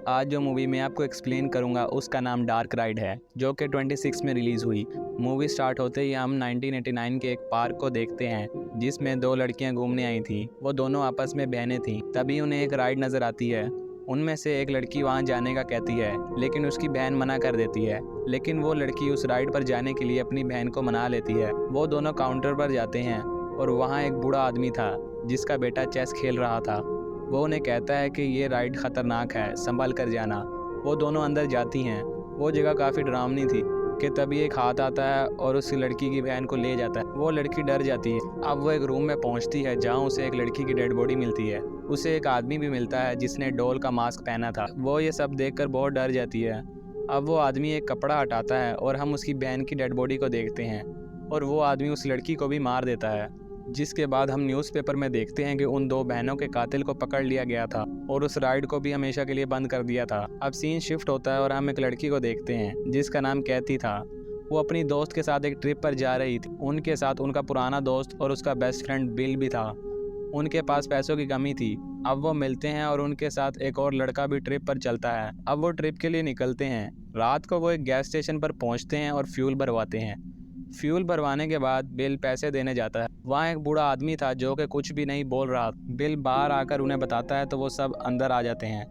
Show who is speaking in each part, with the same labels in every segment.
Speaker 1: आज जो मूवी मैं आपको एक्सप्लेन करूंगा उसका नाम डार्क राइड है, जो कि 26 में रिलीज़ हुई। मूवी स्टार्ट होते ही हम 1989 के एक पार्क को देखते हैं जिसमें दो लड़कियां घूमने आई थीं। वो दोनों आपस में बहनें थीं। तभी उन्हें एक राइड नज़र आती है। उनमें से एक लड़की वहां जाने का कहती है, लेकिन उसकी बहन मना कर देती है। लेकिन वो लड़की उस राइड पर जाने के लिए अपनी बहन को मना लेती है। वो दोनों काउंटर पर जाते हैं और वहाँ एक बूढ़ा आदमी था जिसका बेटा चेस खेल रहा था। वो उन्हें कहता है कि ये राइड ख़तरनाक है, संभल कर जाना। वो दोनों अंदर जाती हैं। वो जगह काफ़ी डरावनी थी कि तभी एक हाथ आता है और उस लड़की की बहन को ले जाता है। वो लड़की डर जाती है। अब वो एक रूम में पहुंचती है जहां उसे एक लड़की की डेड बॉडी मिलती है। उसे एक आदमी भी मिलता है जिसने डोल का मास्क पहना था। वो ये सब देखकर बहुत डर जाती है। अब वो आदमी एक कपड़ा हटाता है और हम उसकी बहन की डेड बॉडी को देखते हैं और वो आदमी उस लड़की को भी मार देता है। जिसके बाद हम न्यूज़पेपर में देखते हैं कि उन दो बहनों के कातिल को पकड़ लिया गया था और उस राइड को भी हमेशा के लिए बंद कर दिया था। अब सीन शिफ्ट होता है और हम एक लड़की को देखते हैं जिसका नाम कैथी था। वो अपनी दोस्त के साथ एक ट्रिप पर जा रही थी। उनके साथ उनका पुराना दोस्त और उसका बेस्ट फ्रेंड बिल भी था। उनके पास पैसों की कमी थी। अब वो मिलते हैं और उनके साथ एक और लड़का भी ट्रिप पर चलता है। अब वो ट्रिप के लिए निकलते हैं। रात को वो एक गैस स्टेशन पर पहुंचते हैं और फ्यूल भरवाते हैं। फ्यूल भरवाने के बाद बिल पैसे देने जाता है। वहाँ एक बूढ़ा आदमी था जो कि कुछ भी नहीं बोल रहा। बिल बाहर आकर उन्हें बताता है तो वो सब अंदर आ जाते हैं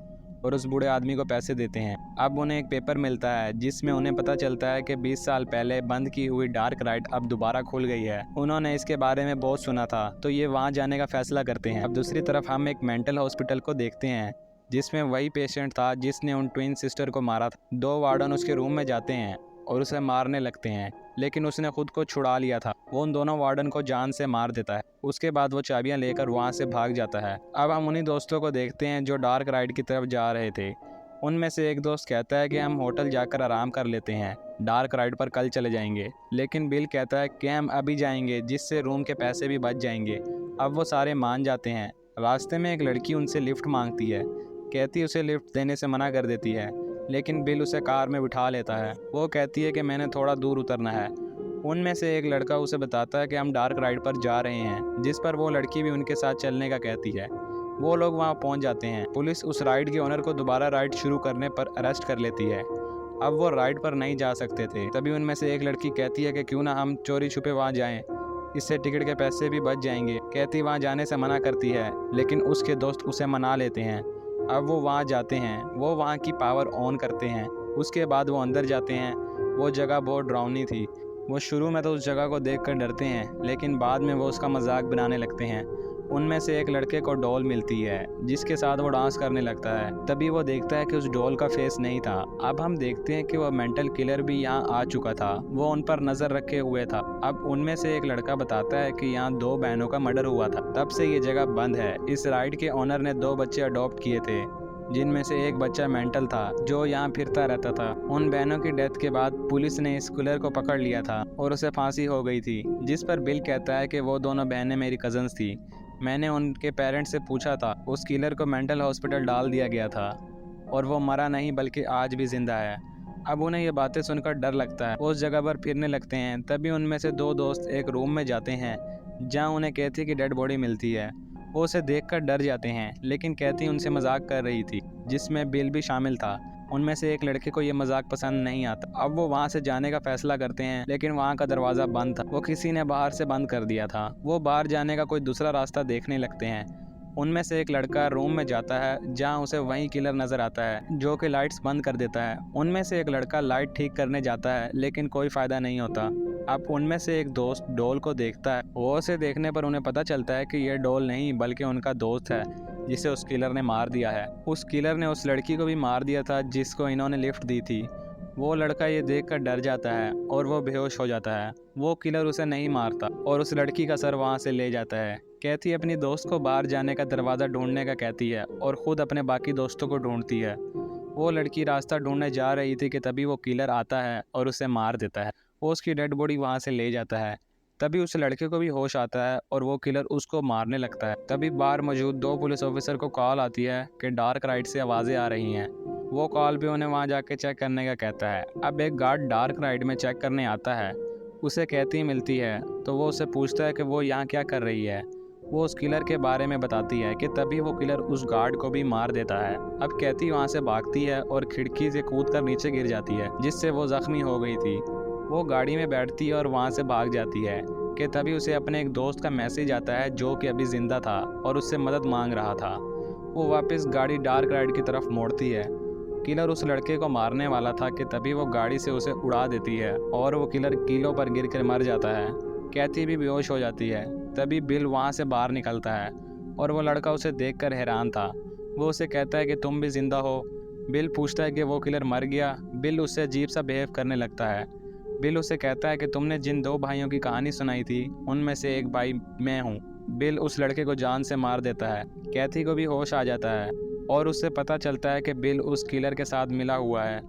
Speaker 1: और उस बूढ़े आदमी को पैसे देते हैं। अब उन्हें एक पेपर मिलता है जिसमें उन्हें पता चलता है कि 20 साल पहले बंद की हुई डार्क राइड अब दोबारा खुल गई है। उन्होंने इसके बारे में बहुत सुना था तो ये वहाँ जाने का फैसला करते हैं। अब दूसरी तरफ हम एक मेंटल हॉस्पिटल को देखते हैं जिसमें वही पेशेंट था जिसने उन ट्विन सिस्टर को मारा था। दो वार्डन उसके रूम में जाते हैं और उसे मारने लगते हैं, लेकिन उसने खुद को छुड़ा लिया था। वो उन दोनों वार्डन को जान से मार देता है। उसके बाद वो चाबियां लेकर वहां से भाग जाता है। अब हम उन्हीं दोस्तों को देखते हैं जो डार्क राइड की तरफ जा रहे थे। उनमें से एक दोस्त कहता है कि हम होटल जाकर आराम कर लेते हैं, डार्क राइड पर कल चले जाएंगे। लेकिन बिल कहता है कि हम अभी जाएंगे, जिससे रूम के पैसे भी बच जाएंगे। अब वो सारे मान जाते हैं। रास्ते में एक लड़की उनसे लिफ्ट मांगती है। कहती उसे लिफ्ट देने से मना कर देती है, लेकिन बिल उसे कार में बिठा लेता है। वो कहती है कि मैंने थोड़ा दूर उतरना है। उनमें से एक लड़का उसे बताता है कि हम डार्क राइड पर जा रहे हैं, जिस पर वो लड़की भी उनके साथ चलने का कहती है। वो लोग वहां पहुंच जाते हैं। पुलिस उस राइड के ओनर को दोबारा राइड शुरू करने पर अरेस्ट कर लेती है। अब वो राइड पर नहीं जा सकते थे। तभी उनमें से एक लड़की कहती है कि क्यों ना हम चोरी छुपे वहाँ जाएं, इससे टिकट के पैसे भी बच जाएंगे। कहती वहाँ जाने से मना करती है, लेकिन उसके दोस्त उसे मना लेते हैं। अब वो वहाँ जाते हैं। वो वहाँ की पावर ऑन करते हैं। उसके बाद वो अंदर जाते हैं। वो जगह बहुत डरावनी थी। वो शुरू में तो उस जगह को देखकर डरते हैं, लेकिन बाद में वो उसका मजाक बनाने लगते हैं। उनमें से एक लड़के को डॉल मिलती है जिसके साथ वो डांस करने लगता है। तभी वो देखता है कि उस डॉल का फेस नहीं था। अब हम देखते हैं कि वो मेंटल किलर भी यहाँ आ चुका था। वो उन पर नजर रखे हुए था। अब उनमें से एक लड़का बताता है कि यहाँ दो बहनों का मर्डर हुआ था, तब से ये जगह बंद है। इस राइड के ओनर ने दो बच्चे अडॉप्ट किए थे, जिनमें से एक बच्चा मेंटल था जो यहाँ फिरता रहता था। उन बहनों की डेथ के बाद पुलिस ने इस किलर को पकड़ लिया था और उसे फांसी हो गई थी। जिस पर बिल कहता है कि वो दोनों बहनें मेरी कजन्स थी। मैंने उनके पेरेंट्स से पूछा था। उस किलर को मेंटल हॉस्पिटल डाल दिया गया था और वो मरा नहीं बल्कि आज भी जिंदा है। अब उन्हें ये बातें सुनकर डर लगता है। वो उस जगह पर फिरने लगते हैं। तभी उनमें से दो दोस्त एक रूम में जाते हैं जहाँ उन्हें कैथी की डेड बॉडी मिलती है। वो उसे देखकर डर जाते हैं, लेकिन कैथी उनसे मजाक कर रही थी, जिसमें बिल भी शामिल था। उनमें से एक लड़के को ये मजाक पसंद नहीं आता। अब वो वहाँ से जाने का फैसला करते हैं, लेकिन वहाँ का दरवाज़ा बंद था। वो किसी ने बाहर से बंद कर दिया था। वो बाहर जाने का कोई दूसरा रास्ता देखने लगते हैं। उनमें से एक लड़का रूम में जाता है जहां उसे वही किलर नजर आता है जो कि लाइट्स बंद कर देता है। उनमें से एक लड़का लाइट ठीक करने जाता है, लेकिन कोई फायदा नहीं होता। अब उनमें से एक दोस्त डॉल को देखता है। वो उसे देखने पर उन्हें पता चलता है कि यह डॉल नहीं बल्कि उनका दोस्त है जिसे उस किलर ने मार दिया है। उस किलर ने उस लड़की को भी मार दिया था जिसको इन्होंने लिफ्ट दी थी। वो लड़का ये देखकर डर जाता है और वो बेहोश हो जाता है। वो किलर उसे नहीं मारता और उस लड़की का सर वहाँ से ले जाता है। कैथी अपनी दोस्त को बाहर जाने का दरवाज़ा ढूंढने का कहती है और ख़ुद अपने बाकी दोस्तों को ढूंढती है। वो लड़की रास्ता ढूंढने जा रही थी कि तभी वो किलर आता है और उसे मार देता है। वो उसकी डेड बॉडी वहाँ से ले जाता है। तभी उस लड़के को भी होश आता है और वो किलर उसको मारने लगता है। तभी बाहर मौजूद दो पुलिस ऑफिसर को कॉल आती है कि डार्क राइड से आवाज़ें आ रही हैं। वो कॉल भी उन्हें वहाँ जाके चेक करने का कहता है। अब एक गार्ड डार्क राइड में चेक करने आता है। उसे कैथी मिलती है तो वो उससे पूछता है कि वो यहाँ क्या कर रही है। वो उस किलर के बारे में बताती है कि तभी वो किलर उस गार्ड को भी मार देता है। अब कैथी वहाँ से भागती है और खिड़की से कूदकर नीचे गिर जाती है, जिससे वो जख्मी हो गई थी। वो गाड़ी में बैठती है और वहाँ से भाग जाती है कि तभी उसे अपने एक दोस्त का मैसेज आता है जो कि अभी ज़िंदा था और उससे मदद मांग रहा था। वो वापस गाड़ी डार्क राइड की तरफ मोड़ती है। किलर उस लड़के को मारने वाला था कि तभी वो गाड़ी से उसे उड़ा देती है और वो किलर कीलों पर गिरकर मर जाता है। कैथी भी बेहोश हो जाती है। तभी बिल वहाँ से बाहर निकलता है और वो लड़का उसे देखकर हैरान था। वो उसे कहता है कि तुम भी जिंदा हो। बिल पूछता है कि वो किलर मर गया। बिल उससे अजीब सा बिहेव करने लगता है। बिल उसे कहता है कि तुमने जिन 2 भाइयों की कहानी सुनाई थी उनमें से एक भाई मैं हूँ। बिल उस लड़के को जान से मार देता है। कैथी को भी होश आ जाता है और उससे पता चलता है कि बिल उस किलर के साथ मिला हुआ है।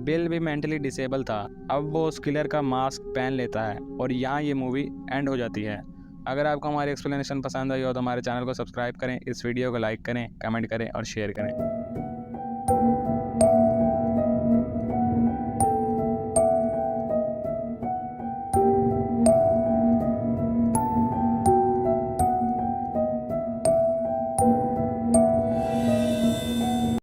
Speaker 1: बिल भी मेंटली डिसेबल था। अब वो उस किलर का मास्क पहन लेता है और यहाँ ये मूवी एंड हो जाती है। अगर आपको हमारी एक्सप्लेनेशन पसंद आई हो तो हमारे चैनल को सब्सक्राइब करें, इस वीडियो को लाइक करें, कमेंट करें और शेयर करें।